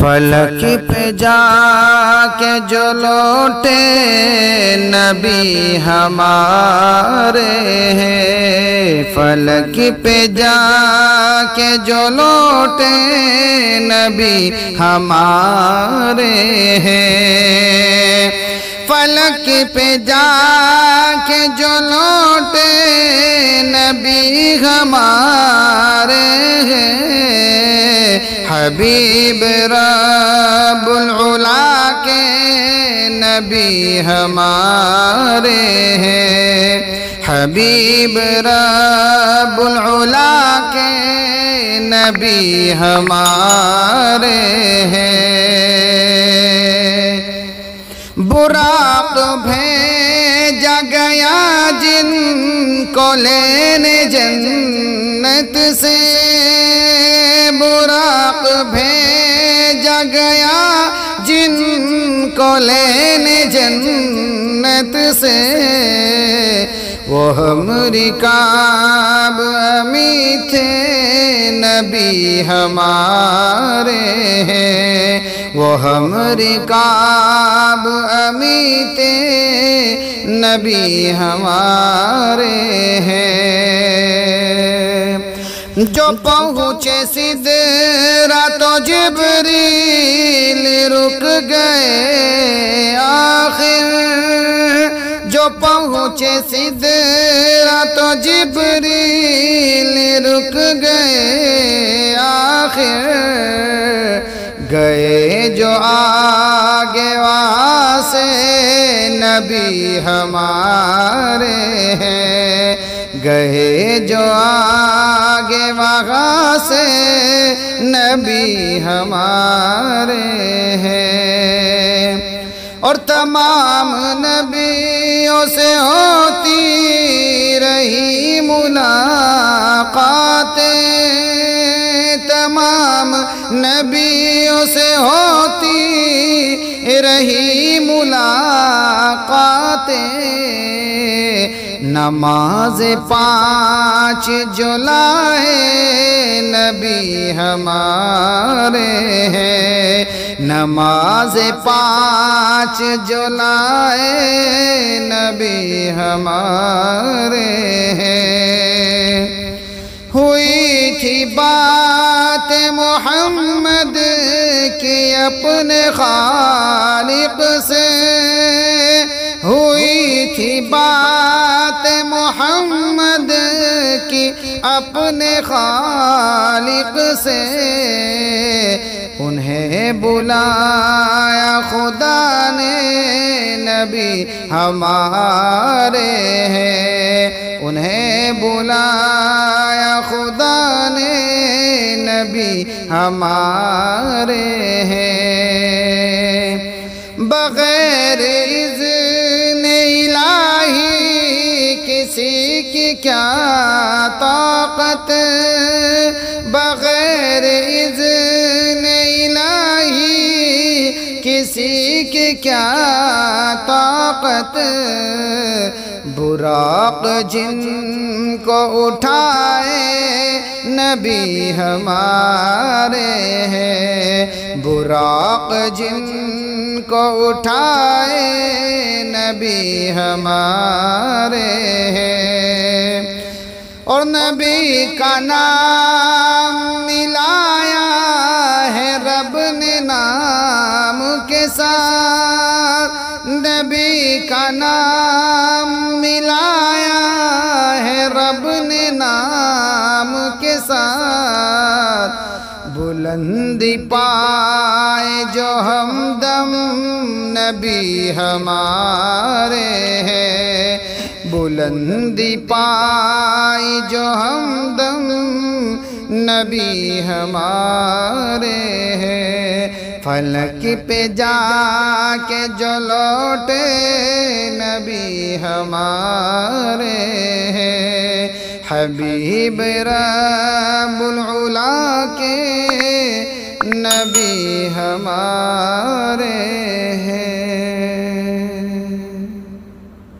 فلک پہ جا کے جو لوٹے نبی ہمارے ہیں، فلک پہ جا کے جو لوٹے نبی ہمارے ہیں، فلک پہ جا کے جو لوٹے نبی ہمارے ہیں، حبیب رب العلا کے نبی ہمارے ہیں، حبیب رب العلا کے نبی ہمارے ہیں۔ براق بھیجا گیا جن کو لینے جنت سے، براق بھیجا گیا جن کو لینے جنت سے، وہ ہماری کعب امی تھے نبی ہمارے ہیں، وہ ہماری کعب امی تھے نبی ہمارے ہیں۔ جو پہنچے سدرۃ و جبریل رک گئے آخر، جو پہنچے سدرۃ و جبریل رک گئے آخر، گئے جو آگے وہاں سے نبی ہمارے ہیں، گئے جو آگے وہاں سے نبی ہمارے ہیں، اور تمام نبیوں سے ہوتی رہی ملاقاتیں، تمام نبیوں سے ہوتی رہی ملاقاتیں، نماز 5 جو لائے نبی ہمارے ہیں، نماز 5 جو لائے نبی ہمارے ہیں۔ ہوئی تھی بات محمد کی اپنے خالق سے، ہوئی تھی بات محمد کی اپنے خالق سے، انہیں بلایا خدا نے نبی ہمارے ہیں، انہیں بلایا خدا نے نبی ہمارے ہیں۔ بغیر اذن الہی کسی کی کیا طاقت، بغیر اذن الہی کسی کی کیا طاقت، براق جن کو اٹھائے نبی ہمارے ہیں، براق جن کو اٹھائے نبی ہمارے ہیں، اور نبی کا نام ملایا ہے رب نے نام کے ساتھ، نبی کا نام ملایا ہے رب نے نام کے ساتھ، بلندی پائے جو ہمدم نبی ہمارے ہیں، بلندی پائی جو ہمدم نبی ہمارے ہیں، فلک پہ جا کے جو لوٹے نبی ہمارے ہیں، حبیب رب العلا کے نبی ہمارے